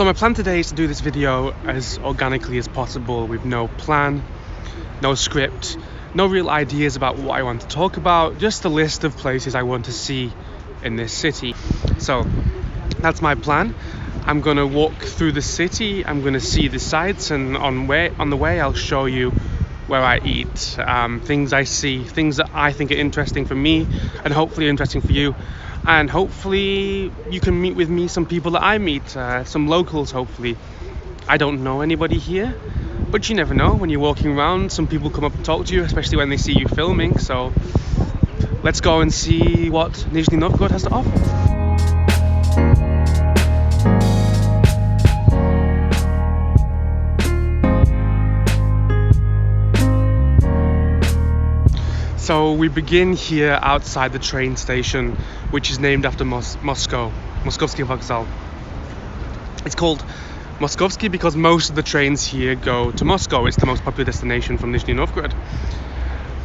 So my plan today is to do this video as organically as possible, with no plan, no script, no real ideas about what I want to talk about, just a list of places I want to see in this city. So that's my plan. I'm gonna walk through the city, I'm gonna see the sights, and on the way I'll show you where I eat, things I see, things that I think are interesting for me and hopefully interesting for you. And hopefully you can meet with me some people that I meet, some locals hopefully. I don't know anybody here, but you never know. When you're walking around, some people come up and talk to you, especially when they see you filming. So let's go and see what Nizhny Novgorod has to offer. So we begin here outside the train station, which is named after Moscow, Moskovsky Vokzal. It's called Moskovsky because most of the trains here go to Moscow. It's the most popular destination from Nizhny Novgorod.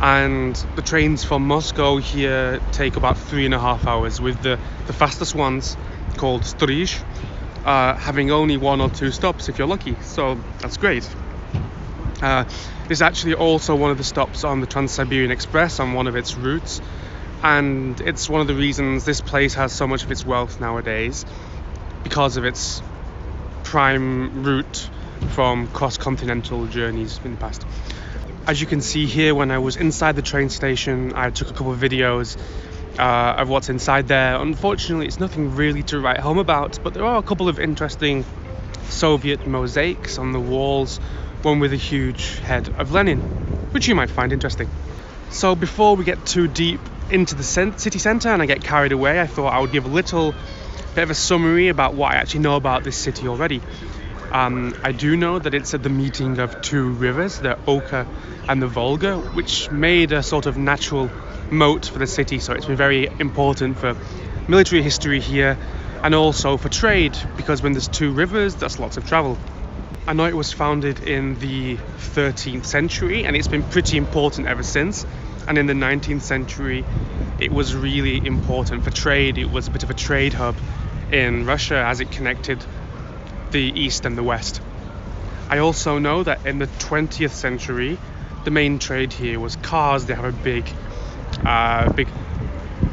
And the trains from Moscow here take about 3.5 hours, with the fastest ones, called Strelka, having only 1 or 2 stops if you're lucky. So that's great. This is actually also one of the stops on the Trans-Siberian Express on one of its routes, and it's one of the reasons this place has so much of its wealth nowadays, because of its prime route from cross-continental journeys in the past. As you can see here, when I was inside the train station, I took a couple of videos of what's inside there. Unfortunately, it's nothing really to write home about, but there are a couple of interesting Soviet mosaics on the walls, one with a huge head of Lenin, which you might find interesting. So before we get too deep into the city centre and I get carried away, I thought I would give a little bit of a summary about what I actually know about this city already. I do know that it's at the meeting of 2 rivers, the Oka and the Volga, which made a sort of natural moat for the city, so it's been very important for military history here and also for trade, because when there's 2 rivers, that's lots of travel. I know it was founded in the 13th century and it's been pretty important ever since. And in the 19th century, it was really important for trade. It was a bit of a trade hub in Russia as it connected the East and the West. I also know that in the 20th century, the main trade here was cars. They have a big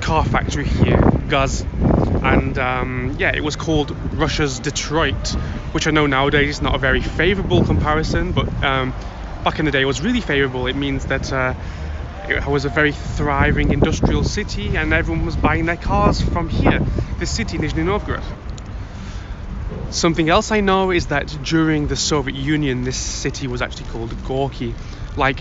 car factory here, Gaz. And it was called Russia's Detroit, which I know nowadays is not a very favourable comparison, but back in the day it was really favourable. It means that it was a very thriving industrial city and everyone was buying their cars from here, this city, Nizhny Novgorod. Something else I know is that during the Soviet Union, this city was actually called Gorky. Like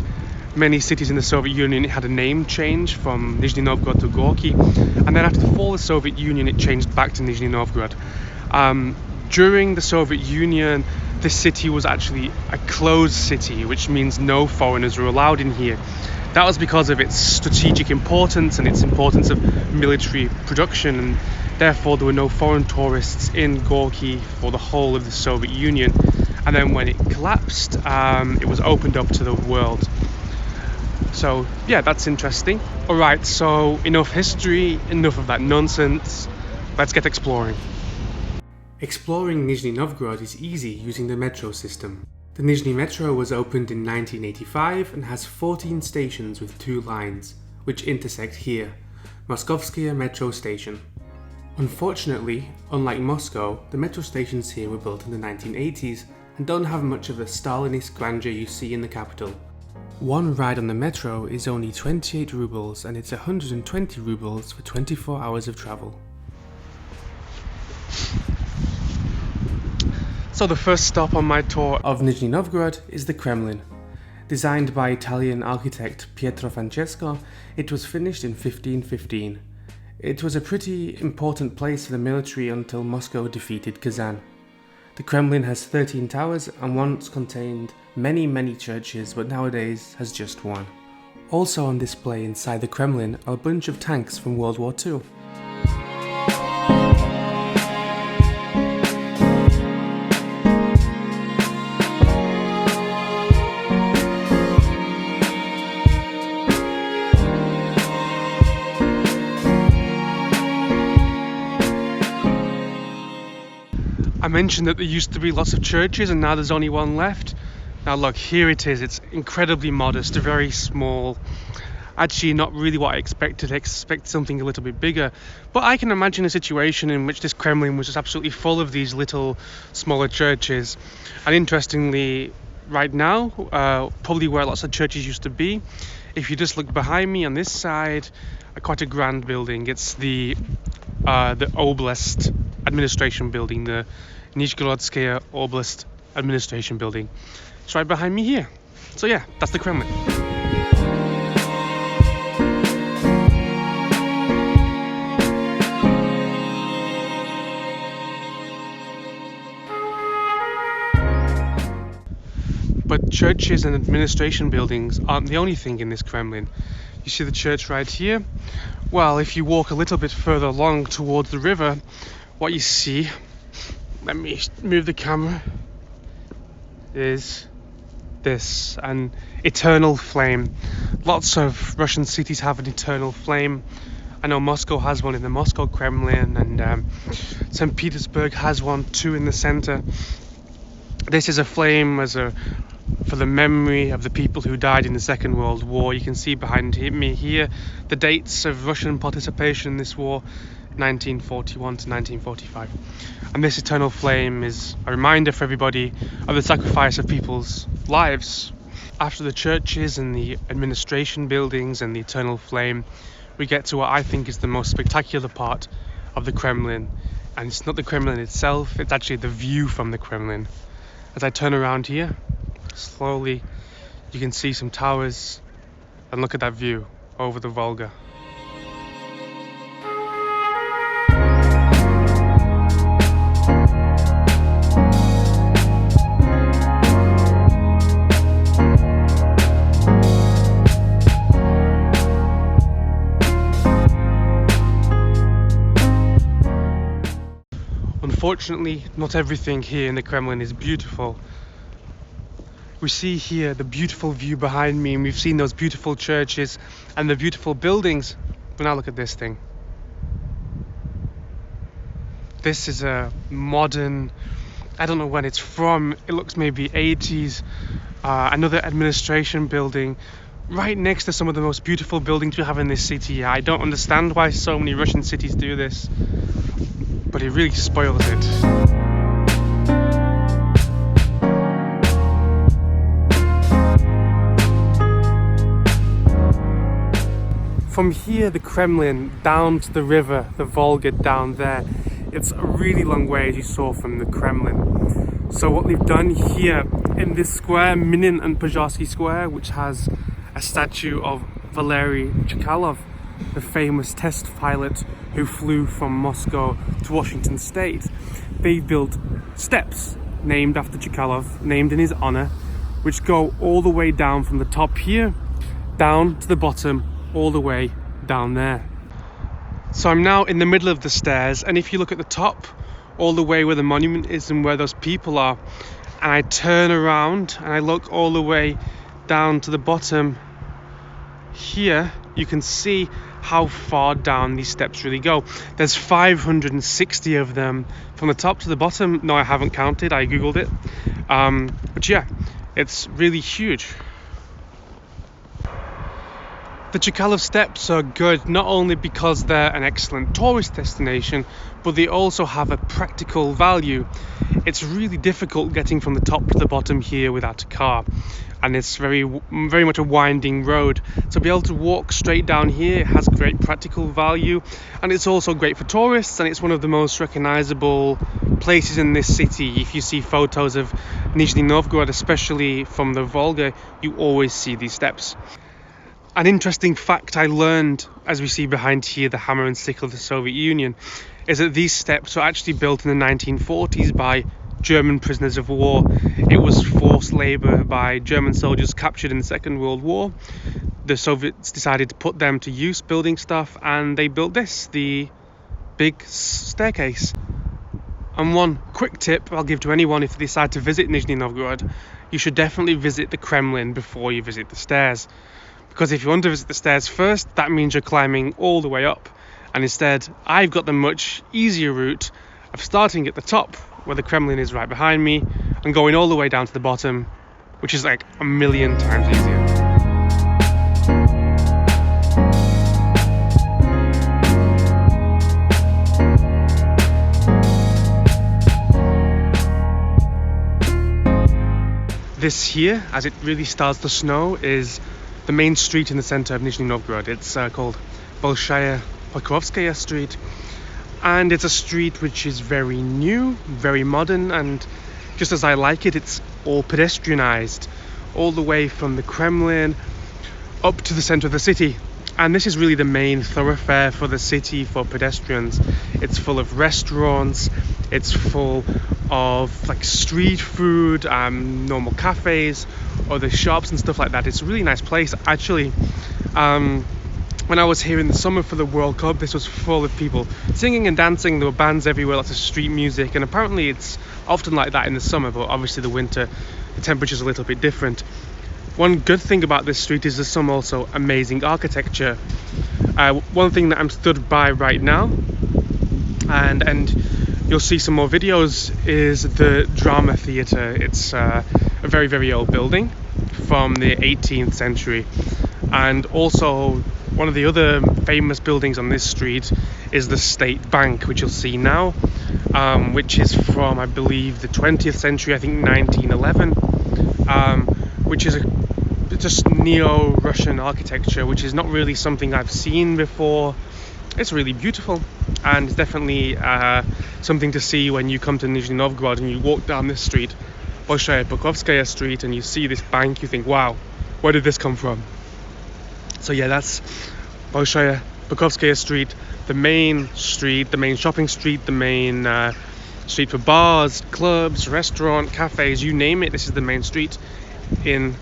many cities in the Soviet Union, it had a name change from Nizhny Novgorod to Gorky, and then after the fall of the Soviet Union it changed back to Nizhny Novgorod. During the Soviet Union, this city was actually a closed city, which means no foreigners were allowed in here. That was because of its strategic importance and its importance of military production, and therefore there were no foreign tourists in Gorky for the whole of the Soviet Union. And then when it collapsed, it was opened up to the world. So yeah, that's interesting. Alright, so enough history, enough of that nonsense. Let's get exploring. Exploring Nizhny Novgorod is easy using the metro system. The Nizhny Metro was opened in 1985 and has 14 stations with 2 lines, which intersect here, Moskovskaya Metro Station. Unfortunately, unlike Moscow, the metro stations here were built in the 1980s and don't have much of the Stalinist grandeur you see in the capital. One ride on the metro is only 28 rubles and it's 120 rubles for 24 hours of travel. So the first stop on my tour of Nizhny Novgorod is the Kremlin. Designed by Italian architect Pietro Francesco, it was finished in 1515. It was a pretty important place for the military until Moscow defeated Kazan. The Kremlin has 13 towers and once contained many churches, but nowadays has just 1. Also on display inside the Kremlin are a bunch of tanks from World War II. I mentioned that there used to be lots of churches and now there's only one left. Now look, here it is. It's incredibly modest, very small. Actually, not really what I expected. I expected something a little bit bigger. But I can imagine a situation in which this Kremlin was just absolutely full of these little, smaller churches. And interestingly, right now, probably where lots of churches used to be, if you just look behind me on this side, quite a grand building. It's the Oblast administration building, the Nizhny Oblast administration building. It's right behind me here. So yeah, that's the Kremlin. But churches and administration buildings aren't the only thing in this Kremlin. You see the church right here? Well, if you walk a little bit further along towards the river, what you see, let me move the camera, is this, an eternal flame. Lots of Russian cities have an eternal flame. I know Moscow has one in the Moscow Kremlin, and St. Petersburg has one too in the center. This is a flame for the memory of the people who died in the Second World War. You can see behind me here the dates of Russian participation in this war, 1941 to 1945. And this eternal flame is a reminder for everybody of the sacrifice of people's lives. After the churches and the administration buildings and the eternal flame, we get to what I think is the most spectacular part of the Kremlin. And it's not the Kremlin itself, it's actually the view from the Kremlin. As I turn around here, slowly, you can see some towers, and look at that view over the Volga. Unfortunately, not everything here in the Kremlin is beautiful. We see here the beautiful view behind me, and we've seen those beautiful churches and the beautiful buildings. But now look at this thing. This is a modern, I don't know when it's from, it looks maybe 80s, another administration building right next to some of the most beautiful buildings we have in this city. I don't understand why so many Russian cities do this, but it really spoils it. From here, the Kremlin, down to the river, the Volga down there, it's a really long way, as you saw from the Kremlin. So what we've done here in this square, Minin and Pozharsky Square, which has a statue of Valery Chekalov, the famous test pilot who flew from Moscow to Washington State, they built steps named after Chekalov, named in his honor, which go all the way down from the top here, down to the bottom, all the way down there. So I'm now in the middle of the stairs, and if you look at the top, all the way where the monument is and where those people are, and I turn around and I look all the way down to the bottom here, you can see how far down these steps really go. There's 560 of them from the top to the bottom. No, I haven't counted, I googled it, but yeah, it's really huge. The Chekalov Steps are good not only because they're an excellent tourist destination, but they also have a practical value. It's really difficult getting from the top to the bottom here without a car, and it's very much a winding road. To be able to walk straight down here has great practical value, and it's also great for tourists, and it's one of the most recognizable places in this city. If you see photos of Nizhny Novgorod, especially from the Volga, you always see these steps. An interesting fact I learned, as we see behind here, the hammer and sickle of the Soviet Union, is that these steps were actually built in the 1940s by German prisoners of war. It was forced labor by German soldiers captured in the Second World War. The Soviets decided to put them to use building stuff, and they built this, the big staircase. And one quick tip I'll give to anyone if they decide to visit Nizhny Novgorod, you should definitely visit the Kremlin before you visit the stairs. Because if you want to visit the stairs first, that means you're climbing all the way up. And instead, I've got the much easier route of starting at the top, where the Kremlin is right behind me, and going all the way down to the bottom, which is like a million times easier. This here, as it really starts to snow, is the main street in the center of Nizhny Novgorod. It's called Bolshaya Pokrovskaya Street, and it's a street which is very new, very modern, and just as I like it, it's all pedestrianized, all the way from the Kremlin up to the center of the city. And this is really the main thoroughfare for the city for pedestrians. It's full of restaurants, it's full of like street food, normal cafes, other shops and stuff like that. It's a really nice place. Actually, when I was here in the summer for the World Cup, this was full of people singing and dancing. There were bands everywhere, lots of street music, and apparently it's often like that in the summer, but obviously the winter, the temperature's a little bit different. One good thing about this street is there's some also amazing architecture. One thing that I'm stood by right now, and you'll see some more videos, is the drama theatre. It's a very, very old building from the 18th century. And also one of the other famous buildings on this street is the State Bank, which you'll see now, which is from, I believe, the 20th century, I think 1911, which is just neo-Russian architecture, which is not really something I've seen before. It's really beautiful, and it's definitely something to see when you come to Nizhny Novgorod and you walk down this street, Bolshaya Pokrovskaya Street, and you see this bank. You think, wow, where did this come from? So yeah, that's Bolshaya Pokrovskaya Street, the main shopping street, the main street for bars, clubs, restaurant, cafes, you name it. This is the main street in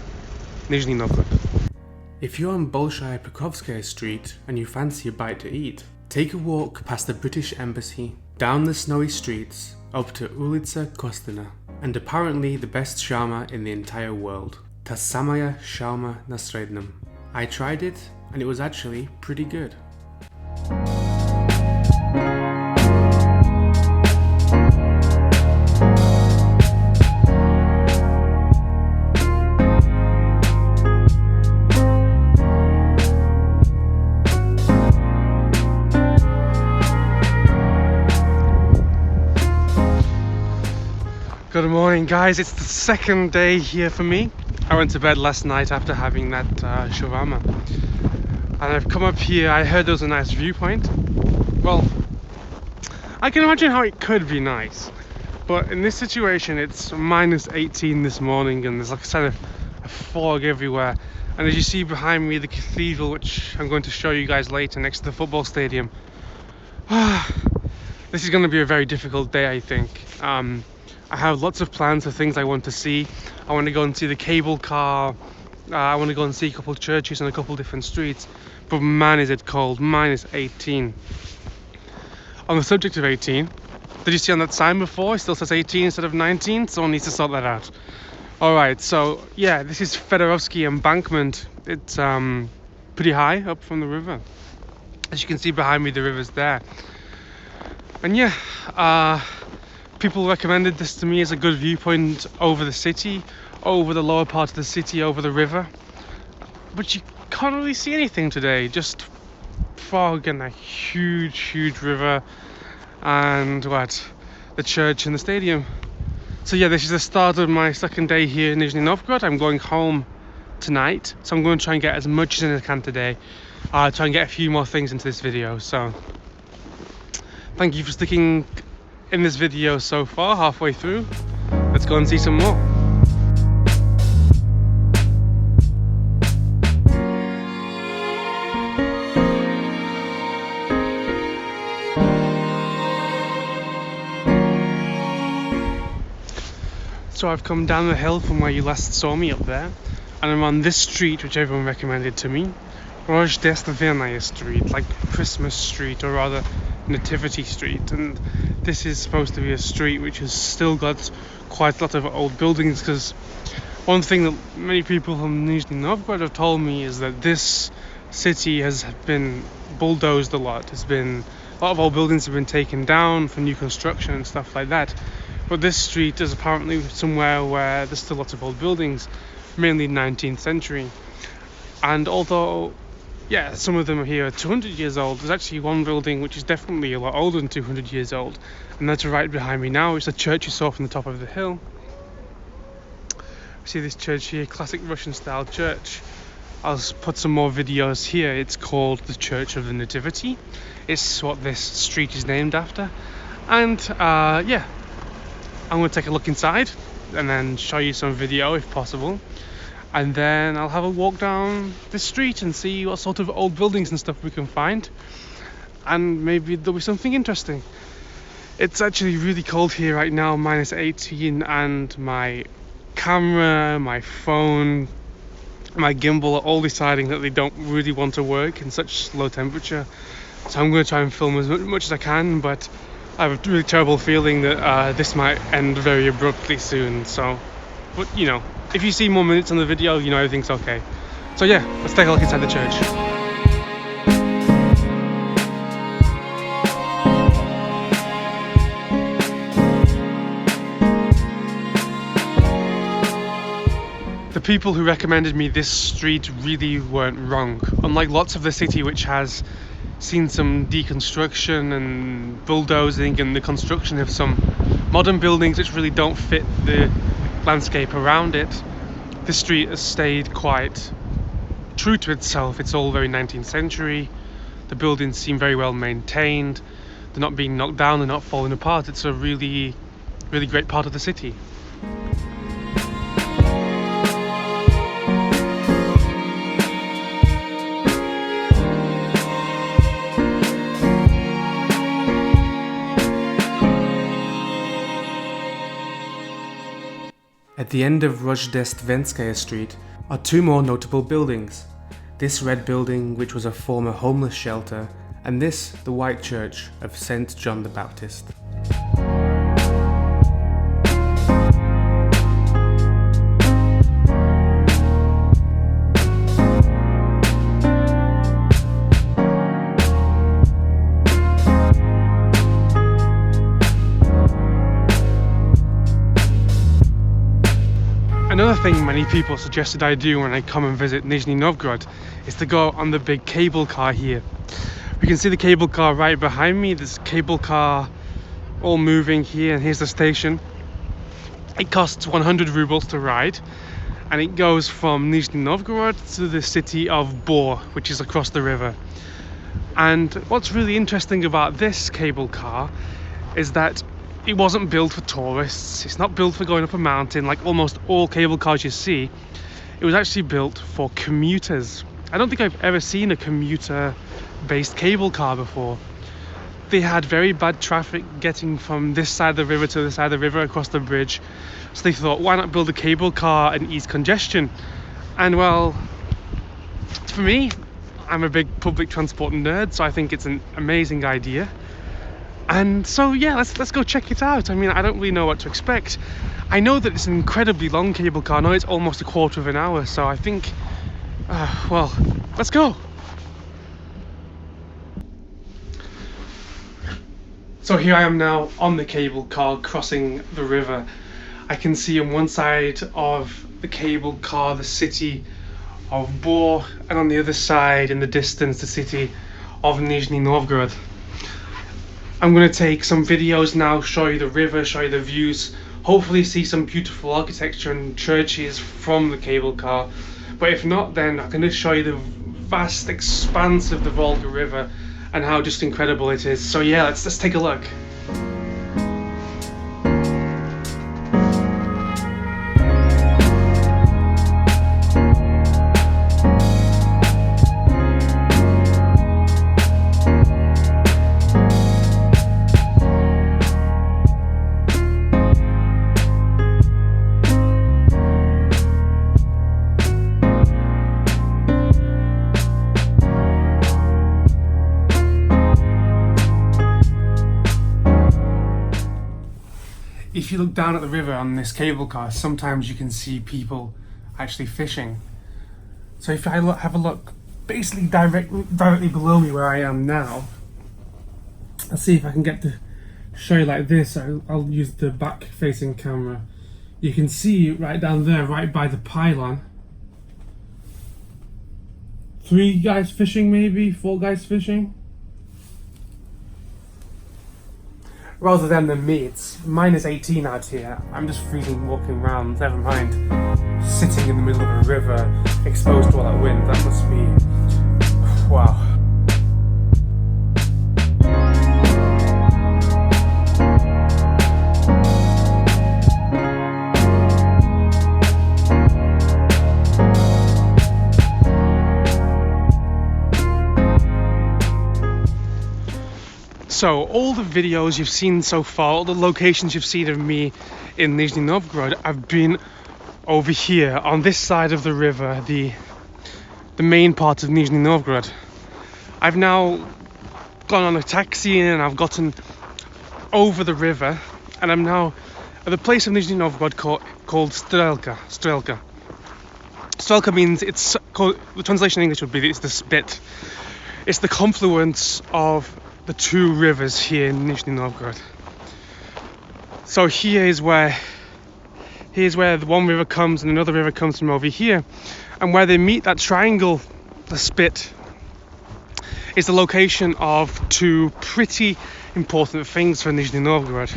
Nizhny Novgorod. If you're on Bolshaya Pokrovskaya Street and you fancy a bite to eat, take a walk past the British Embassy, down the snowy streets, up to Ulica Kostina, and apparently the best shawarma in the entire world. Ta samaya shawarma na Srednem. I tried it and it was actually pretty good. Good morning, guys. It's the second day here for me. I went to bed last night after having that shawarma, and I've come up here. I heard there was a nice viewpoint. Well, I can imagine how it could be nice, but in this situation it's minus 18 this morning, and there's like kind of a fog everywhere. And as you see behind me, the cathedral, which I'm going to show you guys later, next to the football stadium. This is going to be a very difficult day, I think. I have lots of plans for things I want to see. I want to go and see the cable car. I want to go and see a couple of churches and a couple of different streets. But man, is it cold. Minus 18. On the subject of 18, did you see on that sign before? It still says 18 instead of 19. Someone needs to sort that out. Alright, so yeah, this is Fedorovsky embankment. It's pretty high up from the river. As you can see behind me, the river's there. And yeah, people recommended this to me as a good viewpoint over the city, over the lower part of the city, over the river. But you can't really see anything today, just fog and a huge, huge river, and the church and the stadium. So yeah, this is the start of my second day here in Nizhny Novgorod. I'm going home tonight, so I'm going to try and get as much as I can today. Try and get a few more things into this video. So thank you for sticking in this video so far, halfway through. Let's go and see some more. So I've come down the hill from where you last saw me up there, and I'm on this street which everyone recommended to me, Rojdeственная Street, like Christmas Street, or rather Nativity Street. And this is supposed to be a street which has still got quite a lot of old buildings, because one thing that many people from Nizhny Novgorod have told me is that this city has been bulldozed a lot. A lot of old buildings have been taken down for new construction and stuff like that, But this street is apparently somewhere where there's still lots of old buildings, mainly 19th century. And although, yeah, some of them here are 200 years old, there's actually one building which is definitely a lot older than 200 years old. And that's right behind me now. It's the church you saw from the top of the hill. See this church here, classic Russian style church. I'll put some more videos here. It's called the Church of the Nativity. It's what this street is named after. And yeah, I'm going to take a look inside and then show you some video if possible. And then I'll have a walk down this street and see what sort of old buildings and stuff we can find. And maybe there'll be something interesting. It's actually really cold here right now, -18, and my camera, my phone, my gimbal are all deciding that they don't really want to work in such low temperature. So I'm going to try and film as much as I can, but I have a really terrible feeling that this might end very abruptly soon. So, but you know, if you see more minutes on the video, you know everything's okay. So yeah, let's take a look inside the church. The people who recommended me this street really weren't wrong. Unlike lots of the city which has seen some deconstruction and bulldozing and the construction of some modern buildings which really don't fit the landscape around it, this street has stayed quite true to itself. It's all very 19th century. The buildings seem very well maintained. They're not being knocked down, they're not falling apart. It's a really, really great part of the city. At the end of Rojdestvenskaya Street are two more notable buildings. This red building, which was a former homeless shelter, and this, the white church of St. John the Baptist. Another thing many people suggested I do when I come and visit Nizhny Novgorod is to go on the big cable car here. You can see the cable car right behind me. There's a cable car all moving here, and here's the station. It costs 100 rubles to ride, and it goes from Nizhny Novgorod to the city of Bor, which is across the river. And what's really interesting about this cable car is that it wasn't built for tourists. It's not built for going up a mountain like almost all cable cars you see. It was actually built for commuters. I don't think I've ever seen a commuter-based cable car before. They had very bad traffic getting from this side of the river to the side of the river across the bridge. So they thought, why not build a cable car and ease congestion? And well, for me, I'm a big public transport nerd, so I think it's an amazing idea. And so yeah, let's go check it out. I mean, I don't really know what to expect. I know that it's an incredibly long cable car. I know it's almost a quarter of an hour, so I think, well, let's go. So here I am now on the cable car crossing the river. I can see on one side of the cable car the city of Bor, and on the other side in the distance the city of Nizhny Novgorod. I'm going to take some videos now, show you the river, show you the views, hopefully see some beautiful architecture and churches from the cable car. But if not, then I can just show you the vast expanse of the Volga River and how just incredible it is. So yeah, let's take a look. If you look down at the river on this cable car, sometimes you can see people actually fishing. So if I have a look basically directly below me where I am now, I'll see if I can get to show you like this, I'll use the back facing camera. You can see right down there, right by the pylon, 3 guys fishing, maybe 4 guys fishing. Rather than the me, it's -18 out here. I'm just freezing walking around, never mind sitting in the middle of a river exposed to all that wind. That must be, wow. So all the videos you've seen so far, all the locations you've seen of me in Nizhny Novgorod, I've been over here on this side of the river, the main part of Nizhny Novgorod. I've now gone on a taxi and I've gotten over the river, and I'm now at the place of Nizhny Novgorod called Strelka. Strelka means, it's called, the translation in English would be, it's the spit. It's the confluence of the 2 rivers here in Nizhny Novgorod. So here's where the one river comes and another river comes from over here, and where they meet, that triangle, the spit, is the location of 2 pretty important things for Nizhny Novgorod.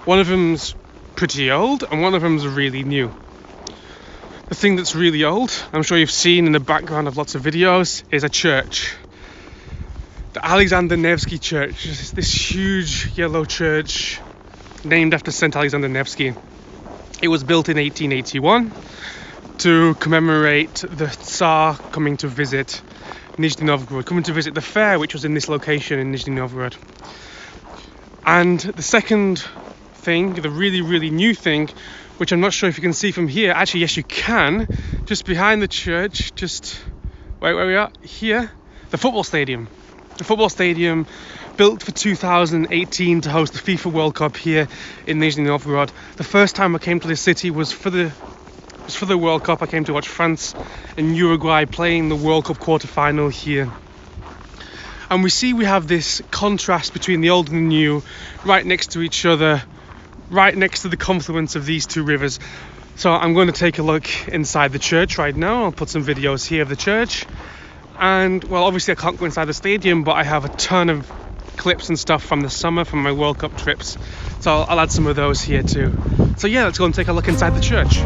One of them's pretty old and one of them's really new. The thing that's really old, I'm sure you've seen in the background of lots of videos, is a church. The Alexander Nevsky Church, this huge yellow church named after St. Alexander Nevsky. It was built in 1881 to commemorate the Tsar coming to visit Nizhny Novgorod, coming to visit the fair, which was in this location in Nizhny Novgorod. And the second thing, the really, really new thing, which I'm not sure if you can see from here, actually yes you can, just behind the church, just where we are, here, the football stadium. The football stadium, built for 2018 to host the FIFA World Cup here in Nizhny Novgorod. The first time I came to this city was for the World Cup. I came to watch France and Uruguay playing the World Cup quarter-final here. And we have this contrast between the old and the new, right next to each other, right next to the confluence of these 2 rivers. So I'm going to take a look inside the church right now. I'll put some videos here of the church. And well, obviously I can't go inside the stadium, but I have a ton of clips and stuff from the summer, from my World Cup trips, so I'll add some of those here too. So yeah, let's go and take a look inside the church.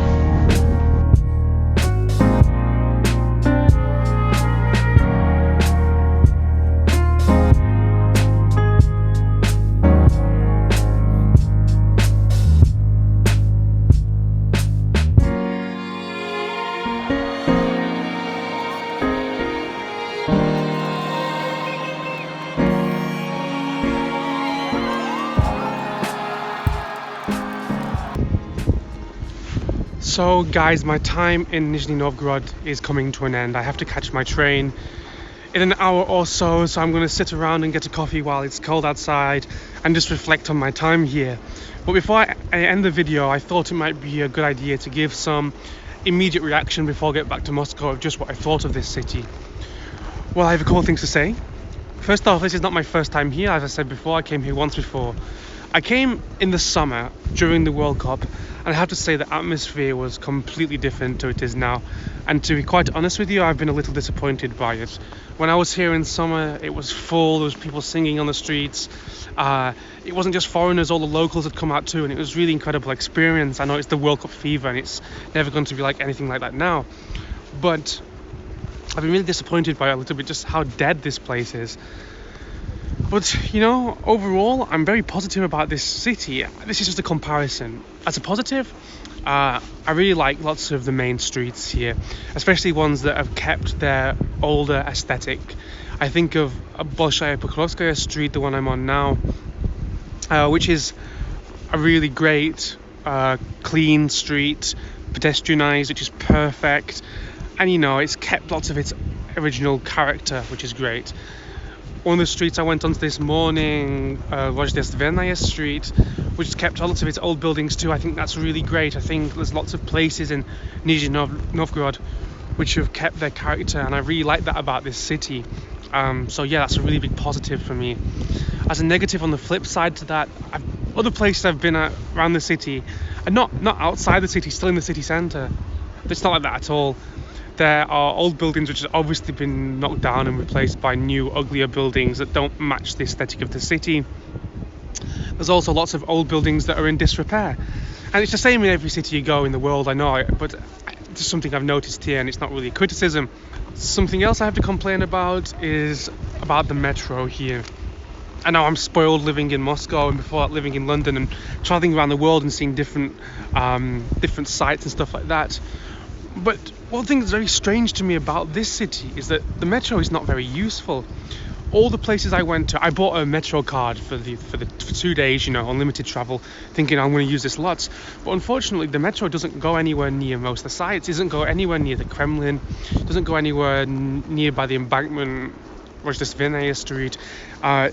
So guys, my time in Nizhny Novgorod is coming to an end. I have to catch my train in an hour or so, so I'm going to sit around and get a coffee while it's cold outside and just reflect on my time here. But before I end the video, I thought it might be a good idea to give some immediate reaction before I get back to Moscow of just what I thought of this city. Well, I have a couple of things to say. First off, this is not my first time here. As I said before, I came here once before. I came in the summer during the World Cup, and I have to say the atmosphere was completely different to it is now. And to be quite honest with you, I've been a little disappointed by it. When I was here in summer, it was full, there was people singing on the streets. It wasn't just foreigners, all the locals had come out too, and it was really incredible experience. I know it's the World Cup fever and it's never going to be like anything like that now. But I've been really disappointed by a little bit just how dead this place is. But, you know, overall, I'm very positive about this city. This is just a comparison. As a positive, I really like lots of the main streets here, especially ones that have kept their older aesthetic. I think of Bolshaya Pokrovskaya Street, the one I'm on now, which is a really great, clean street, pedestrianized, which is perfect. And, you know, it's kept lots of its original character, which is great. One of the streets I went onto this morning, Rojdestvenaya Street, which has kept lots of its old buildings too. I think that's really great. I think there's lots of places in Nizhny Novgorod which have kept their character, and I really like that about this city. So yeah, that's a really big positive for me. As a negative on the flip side to that, other places I've been at around the city, and not outside the city, still in the city centre. It's not like that at all. There are old buildings which have obviously been knocked down and replaced by new, uglier buildings that don't match the aesthetic of the city. There's also lots of old buildings that are in disrepair. And it's the same in every city you go in the world, I know, but it's just something I've noticed here, and it's not really a criticism. Something else I have to complain about is about the metro here. I know I'm spoiled living in Moscow and before that living in London and travelling around the world and seeing different sites and stuff like that. But one thing that's very strange to me about this city is that the metro is not very useful. All the places I went to, I bought a metro card for 2 days, unlimited travel, thinking I'm going to use this lots. But unfortunately, the metro doesn't go anywhere near most of the sites. It doesn't go anywhere near the Kremlin. It doesn't go anywhere near by the embankment, or just Nizhny Street.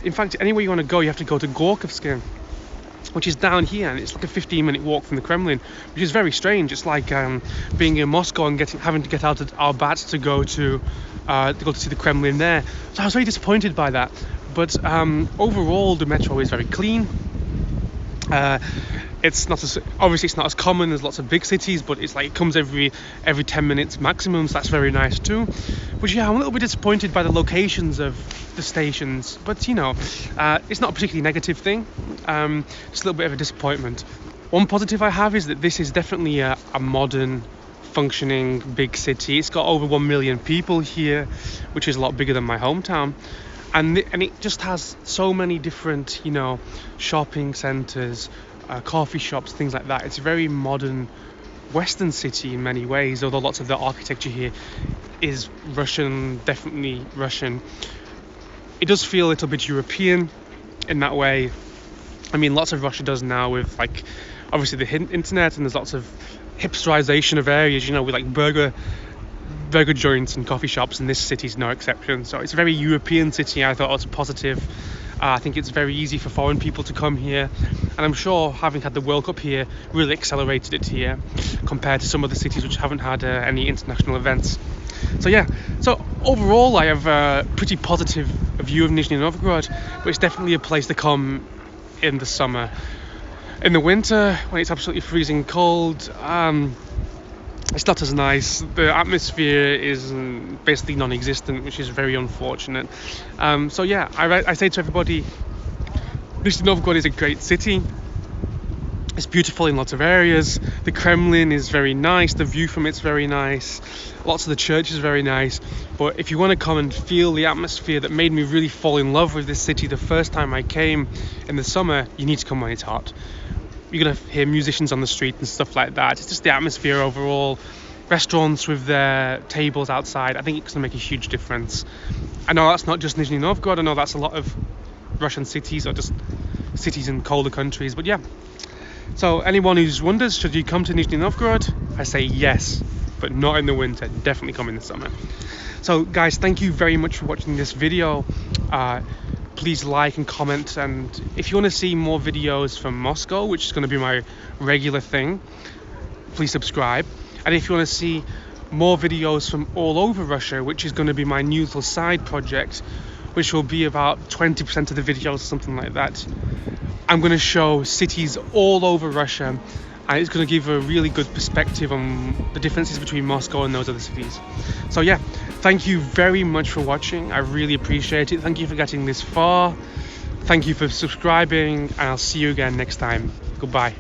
In fact, anywhere you want to go, you have to go to Gorkovsky, which is down here, and it's like a 15-minute walk from the Kremlin, which is very strange. It's like being in Moscow and having to get out of our bats to go to see the Kremlin there. So I was very disappointed by that. But overall, the metro is very clean. It's not as common as lots of big cities, but it's like it comes every 10 minutes maximum, so that's very nice too. But yeah, I'm a little bit disappointed by the locations of the stations, but it's not a particularly negative thing, just a little bit of a disappointment. One positive I have is that this is definitely a modern, functioning big city. It's got over 1 million people here, which is a lot bigger than my hometown. And it just has so many different, shopping centres, coffee shops, things like that. It's a very modern Western city in many ways, although lots of the architecture here is Russian, definitely Russian. It does feel a little bit European in that way. I mean, lots of Russia does now with, like, obviously the internet, and there's lots of hipsterization of areas, with like burger joints and coffee shops, and this city's no exception. So it's a very European city. I thought it was positive. I think it's very easy for foreign people to come here, and I'm sure having had the World Cup here really accelerated it here compared to some of the cities which haven't had any international events. So overall I have a pretty positive view of Nizhny Novgorod, but it's definitely a place to come in the summer. In the winter, when it's absolutely freezing cold, it's not as nice. The atmosphere is basically non-existent, which is very unfortunate. I say to everybody, Nizhny Novgorod is a great city. It's beautiful in lots of areas. The Kremlin is very nice. The view from it's very nice. Lots of the church is very nice. But if you want to come and feel the atmosphere that made me really fall in love with this city the first time I came in the summer, you need to come when it's hot. You're going to hear musicians on the street and stuff like that. It's just the atmosphere overall. Restaurants with their tables outside, I think it's going to make a huge difference. I know that's not just Nizhny Novgorod. I know that's a lot of Russian cities or just cities in colder countries. But yeah. So anyone who wonders, should you come to Nizhny Novgorod? I say yes, but not in the winter. Definitely come in the summer. So guys, thank you very much for watching this video. Please like and comment, and if you want to see more videos from Moscow, which is going to be my regular thing, please subscribe. And if you want to see more videos from all over Russia, which is going to be my new little side project, which will be about 20% of the videos, something like that, I'm going to show cities all over Russia, and it's going to give a really good perspective on the differences between Moscow and those other cities. So yeah, thank you very much for watching. I really appreciate it. Thank you for getting this far. Thank you for subscribing, and I'll see you again next time. Goodbye.